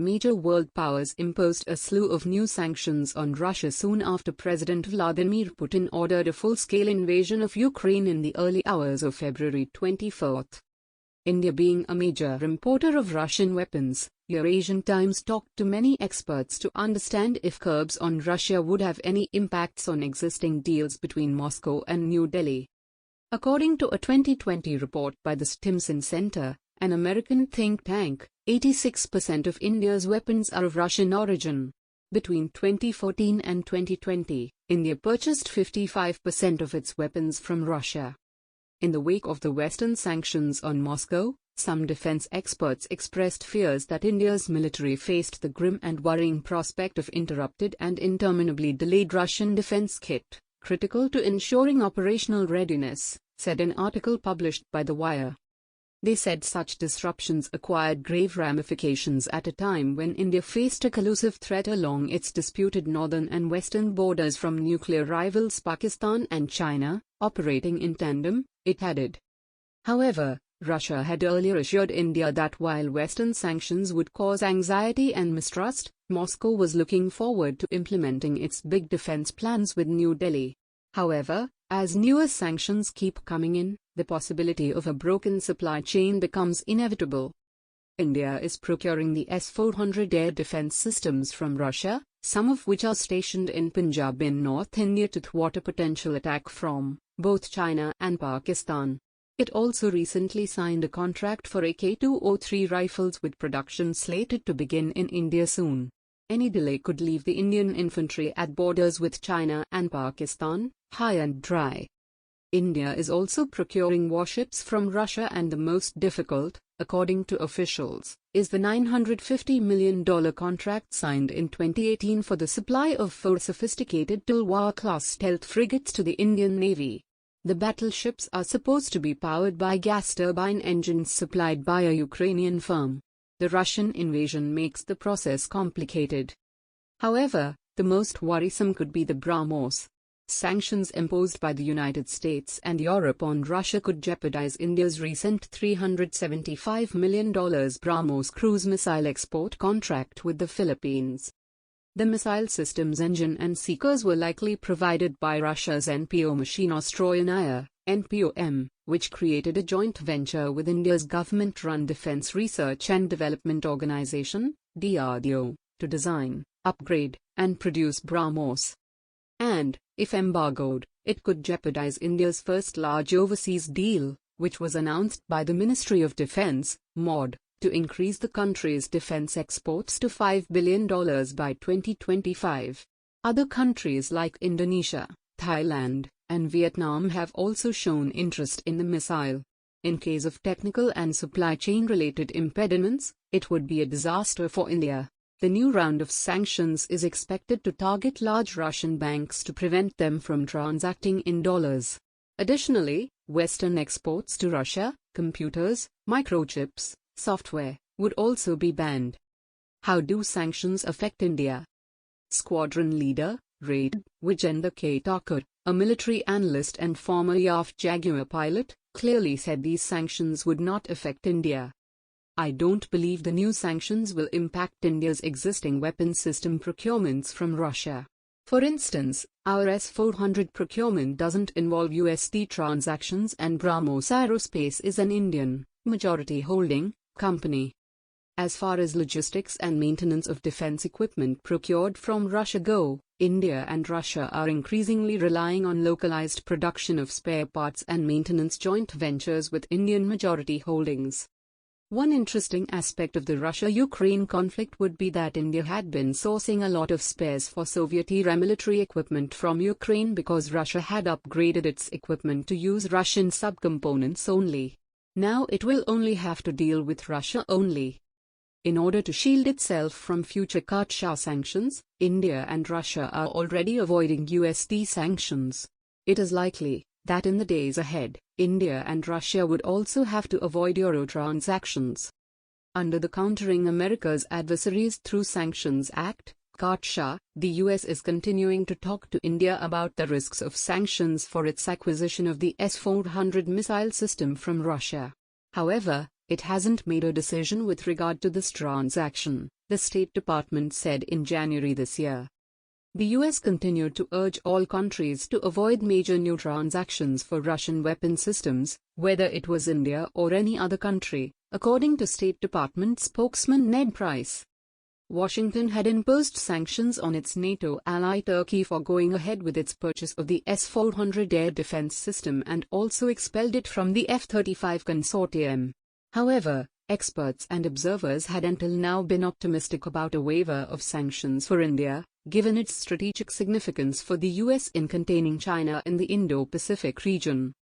Major world powers imposed a slew of new sanctions on Russia soon after President Vladimir Putin ordered a full-scale invasion of Ukraine in the early hours of February 24. India being a major importer of Russian weapons, Eurasian Times talked to many experts to understand if curbs on Russia would have any impacts on existing deals between Moscow and New Delhi. According to a 2020 report by the Stimson Center, an American think tank, 86% of India's weapons are of Russian origin. Between 2014 and 2020, India purchased 55% of its weapons from Russia. In the wake of the Western sanctions on Moscow, some defense experts expressed fears that India's military faced the grim and worrying prospect of interrupted and interminably delayed Russian defense kit, critical to ensuring operational readiness, said an article published by The Wire. They said such disruptions acquired grave ramifications at a time when India faced a collusive threat along its disputed northern and western borders from nuclear rivals Pakistan and China, operating in tandem, it added. However, Russia had earlier assured India that while Western sanctions would cause anxiety and mistrust, Moscow was looking forward to implementing its big defense plans with New Delhi. However, as newer sanctions keep coming in, the possibility of a broken supply chain becomes inevitable. India is procuring the S-400 air defense systems from Russia, some of which are stationed in Punjab in North India to thwart a potential attack from both China and Pakistan. It also recently signed a contract for AK-203 rifles with production slated to begin in India soon. Any delay could leave the Indian infantry at borders with China and Pakistan high and dry. India is also procuring warships from Russia, and the most difficult, according to officials, is the $950 million contract signed in 2018 for the supply of 4 sophisticated thwart-class stealth frigates to the Indian Navy. The battleships are supposed to be powered by gas turbine engines supplied by a Ukrainian firm. The Russian invasion makes the process complicated. However, the most worrisome could be the BrahMos. Sanctions imposed by the United States and Europe on Russia could jeopardize India's recent $375 million BrahMos cruise missile export contract with the Philippines. The missile system's engine and seekers were likely provided by Russia's NPO Machine-Ostroyennaya, NPOM, which created a joint venture with India's government-run Defence Research and Development Organization, DRDO, to design, upgrade, and produce BrahMos. And, if embargoed, it could jeopardize India's first large overseas deal, which was announced by the Ministry of Defence, MOD, to increase the country's defense exports to $5 billion by 2025. Other countries like Indonesia, Thailand, and Vietnam have also shown interest in the missile. In case of technical and supply chain-related impediments, it would be a disaster for India. The new round of sanctions is expected to target large Russian banks to prevent them from transacting in dollars. Additionally, Western exports to Russia, computers, microchips, software, would also be banned. How do sanctions affect India? Squadron leader, Raid, Vijender K. Thakur, a military analyst and former YAF Jaguar pilot, clearly said these sanctions would not affect India. I don't believe the new sanctions will impact India's existing weapon system procurements from Russia. For instance, our S-400 procurement doesn't involve USD transactions, and BrahMos Aerospace is an Indian, majority holding, company. As far as logistics and maintenance of defense equipment procured from Russia go, India and Russia are increasingly relying on localized production of spare parts and maintenance joint ventures with Indian majority holdings. One interesting aspect of the Russia-Ukraine conflict would be that India had been sourcing a lot of spares for Soviet-era military equipment from Ukraine because Russia had upgraded its equipment to use Russian subcomponents only. Now it will only have to deal with Russia only. In order to shield itself from future CAATSA sanctions, India and Russia are already avoiding USD sanctions. It is likely that in the days ahead, India and Russia would also have to avoid euro transactions. Under the Countering America's Adversaries Through Sanctions Act, CAATSA, the US is continuing to talk to India about the risks of sanctions for its acquisition of the S-400 missile system from Russia. However, it hasn't made a decision with regard to this transaction. the State Department said in January this year. The U.S. continued to urge all countries to avoid major new transactions for Russian weapon systems, whether it was India or any other country, according to State Department spokesman Ned Price. Washington had imposed sanctions on its NATO ally Turkey for going ahead with its purchase of the S-400 air defense system and also expelled it from the F-35 consortium. However, experts and observers had until now been optimistic about a waiver of sanctions for India, given its strategic significance for the U.S. in containing China in the Indo-Pacific region.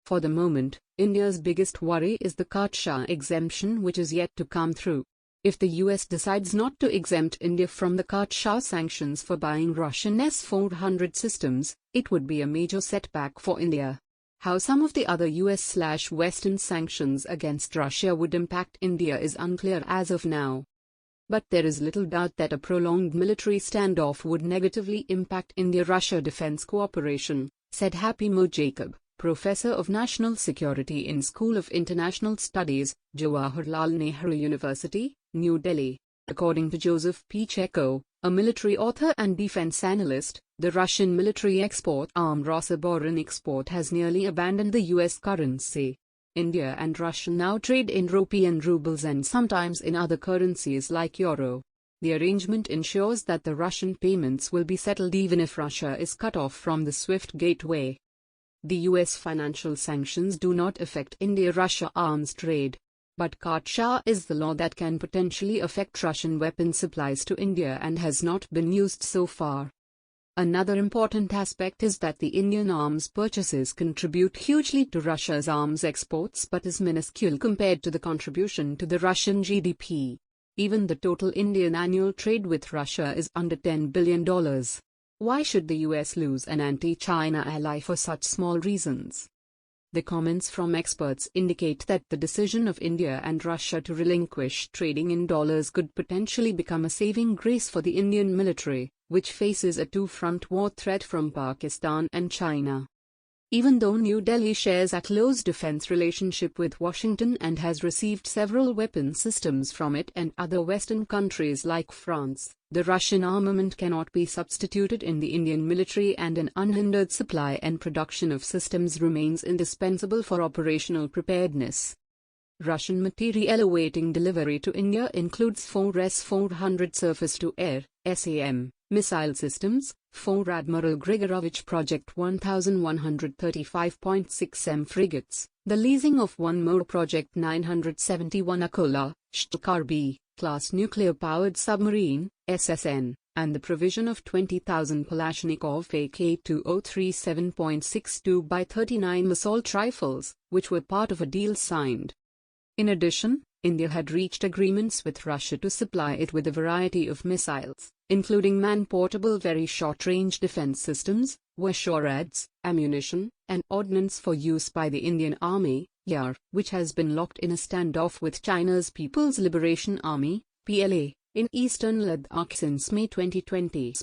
For the moment, India's biggest worry is the CAATSA exemption, which is yet to come through. If the U.S. decides not to exempt India from the CAATSA sanctions for buying Russian S-400 systems, it would be a major setback for India. How some of the other US/Western sanctions against Russia would impact India is unclear as of now. But there is little doubt that a prolonged military standoff would negatively impact India-Russia defense cooperation, said Happy Mo Jacob, Professor of National Security in School of International Studies, Jawaharlal Nehru University, New Delhi. According to Joseph P Chacko, a military author and defense analyst, the Russian military export arm Rosoboronexport has nearly abandoned the US currency. India and Russia now trade in rupee and rubles and sometimes in other currencies like euro. The arrangement ensures that the Russian payments will be settled even if Russia is cut off from the SWIFT gateway. The US financial sanctions do not affect India-Russia arms trade. But CAATSA is the law that can potentially affect Russian weapon supplies to India and has not been used so far. Another important aspect is that the Indian arms purchases contribute hugely to Russia's arms exports but is minuscule compared to the contribution to the Russian GDP. Even the total Indian annual trade with Russia is under $10 billion. Why should the US lose an anti-China ally for such small reasons? The comments from experts indicate that the decision of India and Russia to relinquish trading in dollars could potentially become a saving grace for the Indian military, which faces a two-front war threat from Pakistan and China. Even though New Delhi shares a close defense relationship with Washington and has received several weapon systems from it and other Western countries like France, the Russian armament cannot be substituted in the Indian military and an unhindered supply and production of systems remains indispensable for operational preparedness. Russian material awaiting delivery to India includes 4 S-400 surface-to-air (SAM) missile systems, 4 Admiral Grigorovich Project 1135.6M frigates, the leasing of 1 more Project 971 Akola, Shtukar-B, class nuclear-powered submarine, SSN, and the provision of 20,000 Kalashnikov AK-2037.62x39 assault rifles, which were part of a deal signed. In addition, India had reached agreements with Russia to supply it with a variety of missiles, including man-portable very short-range defense systems, warshoreds, ammunition, and ordnance for use by the Indian Army, YAR, which has been locked in a standoff with China's People's Liberation Army, PLA, in eastern Ladakh since May 2020.